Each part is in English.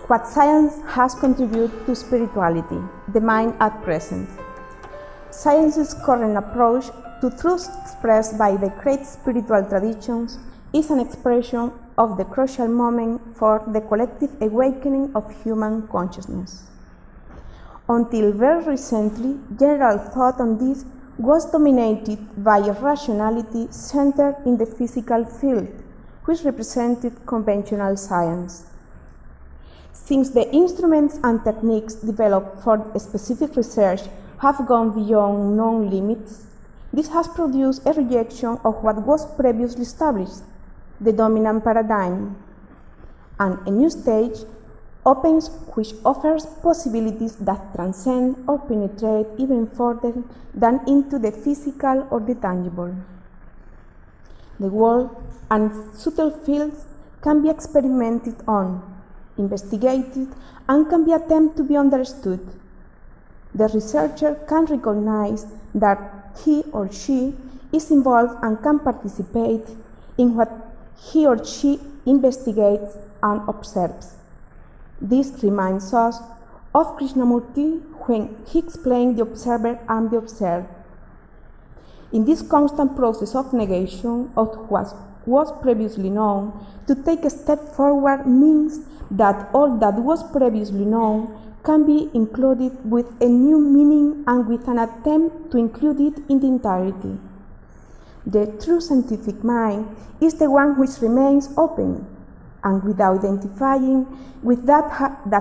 what science has contributed to spirituality, the mind at present. Science's current approach to truths expressed by the great spiritual traditions is an expression of the crucial moment for the collective awakening of human consciousness. Until very recently, general thought on this was dominated by a rationality centered in the physical field, which represented conventional science. Since the instruments and techniques developed for specific research have gone beyond known limits, this has produced a rejection of what was previously established, the dominant paradigm, and a new stage opens which offers possibilities that transcend or penetrate even further than into the physical or the tangible. The world and subtle fields can be experimented on, investigated, and can be attempted to be understood. The researcher can recognize that he or she is involved and can participate in what he or she investigates and observes. This reminds us of Krishnamurti when he explained the observer and the observed. In this constant process of negation of what was previously known, to take a step forward means that all that was previously known can be included with a new meaning and with an attempt to include it in the entirety. The true scientific mind is the one which remains open and without identifying with that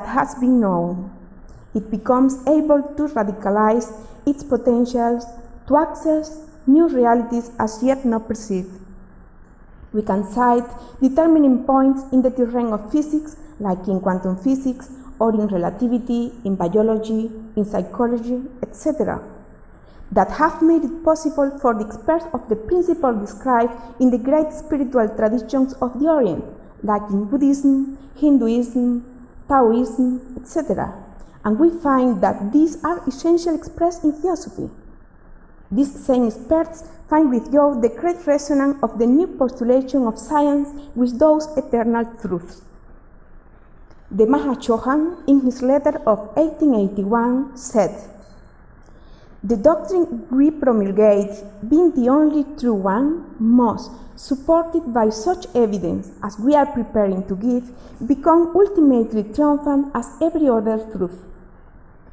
has been known. It becomes able to radicalize its potentials to access new realities as yet not perceived. We can cite determining points in the terrain of physics, like in quantum physics, or in relativity, in biology, in psychology, etc., that have made it possible for the experts of the principle described in the great spiritual traditions of the Orient, like in Buddhism, Hinduism, Taoism, etc. And we find that these are essentially expressed in Theosophy. These same experts find with joy the great resonance of the new postulation of science with those eternal truths. The Mahachohan, in his letter of 1881, said, "The doctrine we promulgate, being the only true one, must, supported by such evidence as we are preparing to give, become ultimately triumphant as every other truth.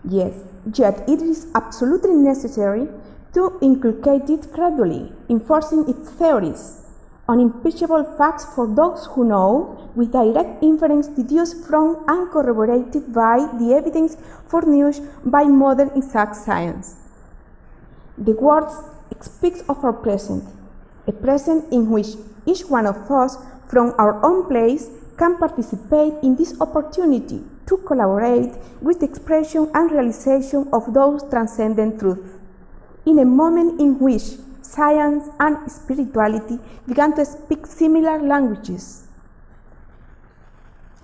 Yes, yet it is absolutely necessary to inculcate it gradually, enforcing its theories, unimpeachable facts for those who know, with direct inference deduced from and corroborated by the evidence furnished by modern exact science." The words speaks of our present, a present in which each one of us, from our own place, can participate in this opportunity to collaborate with the expression and realization of those transcendent truths, in a moment in which science and spirituality began to speak similar languages.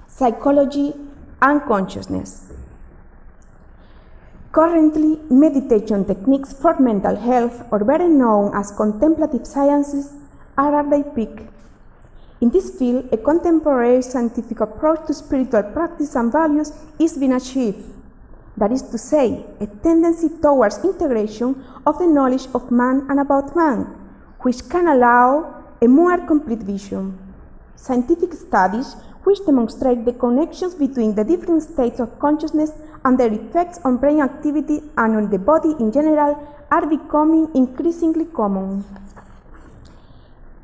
Psychology and consciousness. Currently, meditation techniques for mental health, or better known as contemplative sciences, are at their peak. In this field, a contemporary scientific approach to spiritual practice and values is being achieved. That is to say, a tendency towards integration of the knowledge of man and about man, which can allow a more complete vision. Scientific studies which demonstrate the connections between the different states of consciousness and their effects on brain activity and on the body in general are becoming increasingly common.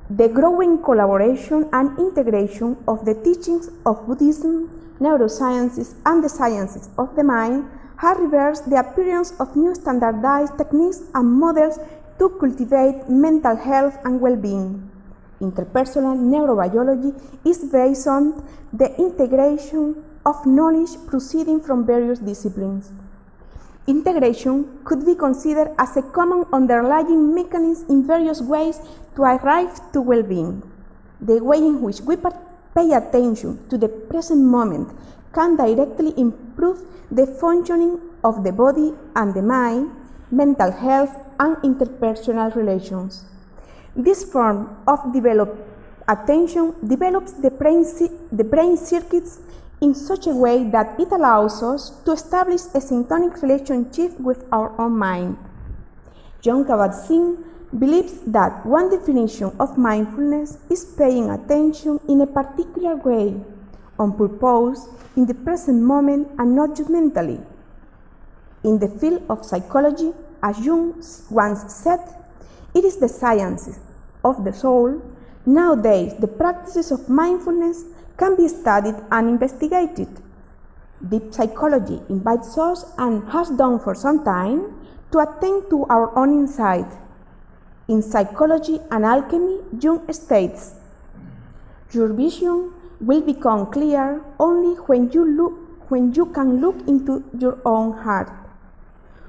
The growing collaboration and integration of the teachings of Buddhism, neurosciences, and the sciences of the mind have reversed the appearance of new standardized techniques and models to cultivate mental health and well-being. Interpersonal neurobiology is based on the integration of knowledge proceeding from various disciplines. Integration could be considered as a common underlying mechanism in various ways to arrive to well-being. The way in which we pay attention to the present moment can directly improve the functioning of the body and the mind, mental health, and interpersonal relations. This form of developed attention develops the brain circuits in such a way that it allows us to establish a syntonic relationship with our own mind. John Kabat-Zinn believes that one definition of mindfulness is paying attention in a particular way, on purpose, in the present moment, and not judgmentally. In the field of psychology, as Jung once said, it is the science of the soul. Nowadays, the practices of mindfulness can be studied and investigated. Deep psychology invites us, and has done for some time, to attend to our own insight. In Psychology and Alchemy, Jung states, "Your vision will become clear only when you can look into your own heart.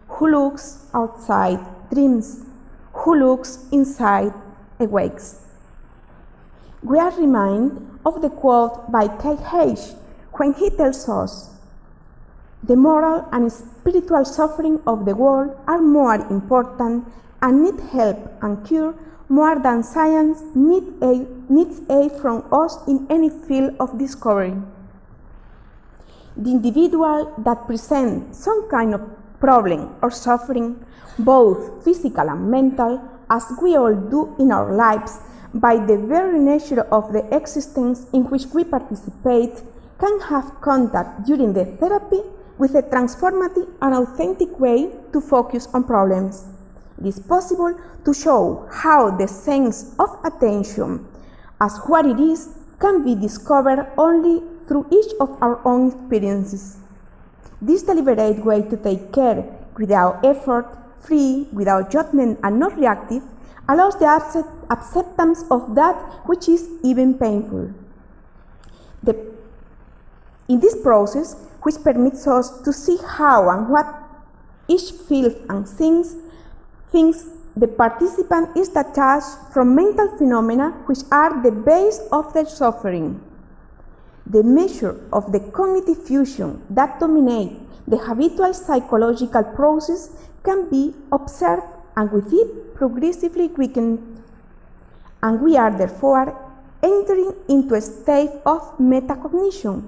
Who looks outside dreams, who looks inside awakes." We are reminded of the quote by K.H. when he tells us, "The moral and spiritual suffering of the world are more important and need help and cure more than science needs aid from us in any field of discovery." The individual that presents some kind of problem or suffering, both physical and mental, as we all do in our lives, by the very nature of the existence in which we participate, can have contact during the therapy with a transformative and authentic way to focus on problems. It is possible to show how the sense of attention, as what it is, can be discovered only through each of our own experiences. This deliberate way to take care without effort, free, without judgment, and not reactive, allows the acceptance of that which is even painful. In this process, which permits us to see how and what each feels and thinks, the participant is detached from mental phenomena which are the base of their suffering. The measure of the cognitive fusion that dominates the habitual psychological process can be observed and with it progressively weakened, and we are therefore entering into a state of metacognition.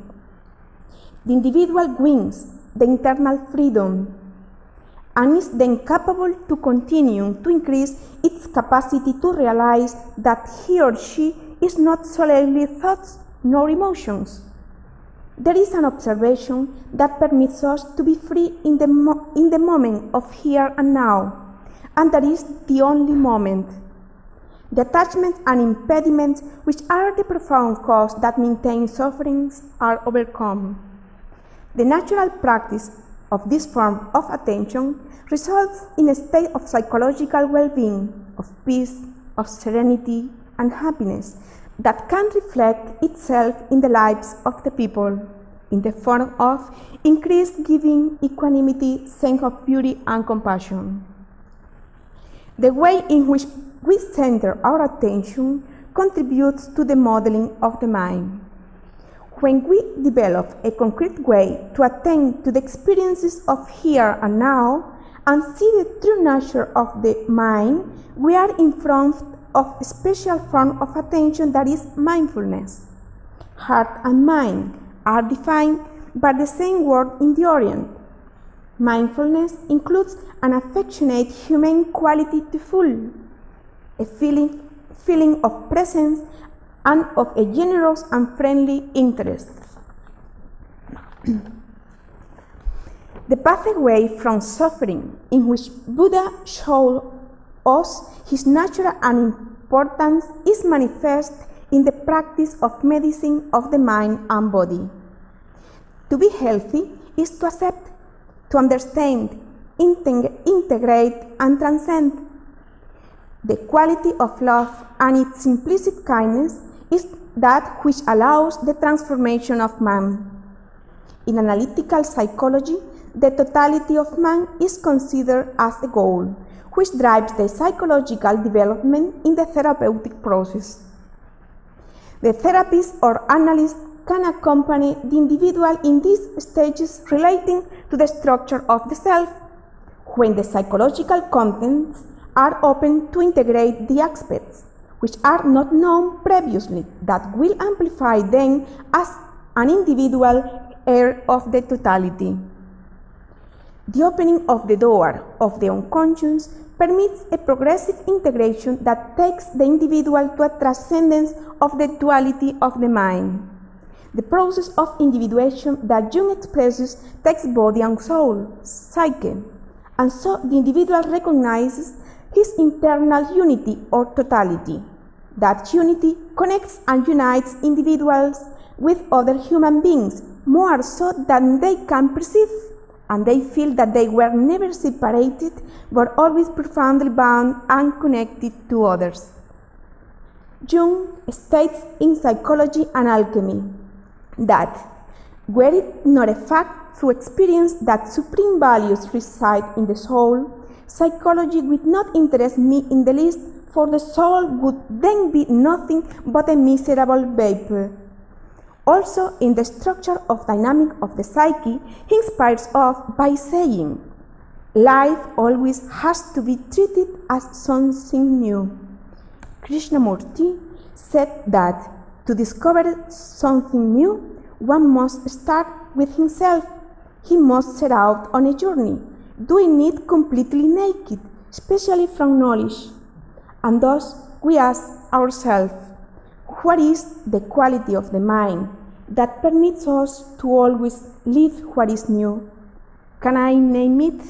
The individual wins the internal freedom and is then capable to continue to increase its capacity to realize that he or she is not solely thoughts nor emotions. There is an observation that permits us to be free in the moment of here and now, and that is the only moment. The attachments and impediments, which are the profound cause that maintain sufferings, are overcome. The natural practice of this form of attention results in a state of psychological well-being, of peace, of serenity, and happiness that can reflect itself in the lives of the people, in the form of increased giving, equanimity, sense of beauty, and compassion. The way in which we center our attention contributes to the modeling of the mind. When we develop a concrete way to attend to the experiences of here and now and see the true nature of the mind, we are in front of a special form of attention that is mindfulness. Heart and mind are defined by the same word in the Orient. Mindfulness includes an affectionate humane quality to full, a feeling of presence and of a generous and friendly interest. The pathway from suffering, in which Buddha showed us his nature and importance, is manifest in the practice of medicine of the mind and body. To be healthy is to accept, to understand, integrate, and transcend. The quality of love and its implicit kindness is that which allows the transformation of man. In analytical psychology, the totality of man is considered as a goal, which drives the psychological development in the therapeutic process. The therapist or analyst can accompany the individual in these stages relating to the structure of the self, when the psychological contents are open to integrate the aspects which are not known previously that will amplify them as an individual heir of the totality. The opening of the door of the unconscious permits a progressive integration that takes the individual to a transcendence of the duality of the mind. The process of individuation that Jung expresses takes body and soul, psyche, and so the individual recognizes his internal unity or totality. That unity connects and unites individuals with other human beings more so than they can perceive, and they feel that they were never separated but always profoundly bound and connected to others. Jung states in Psychology and Alchemy that, were it not a fact through experience that supreme values reside in the soul, psychology would not interest me in the least, for the soul would then be nothing but a miserable vapor. Also, in the structure of dynamic of the psyche, he inspires us by saying, life always has to be treated as something new. Krishnamurti said that to discover something new, one must start with himself. He must set out on a journey, doing it completely naked, especially from knowledge. And thus we ask ourselves, what is the quality of the mind that permits us to always live what is new? Can I name it?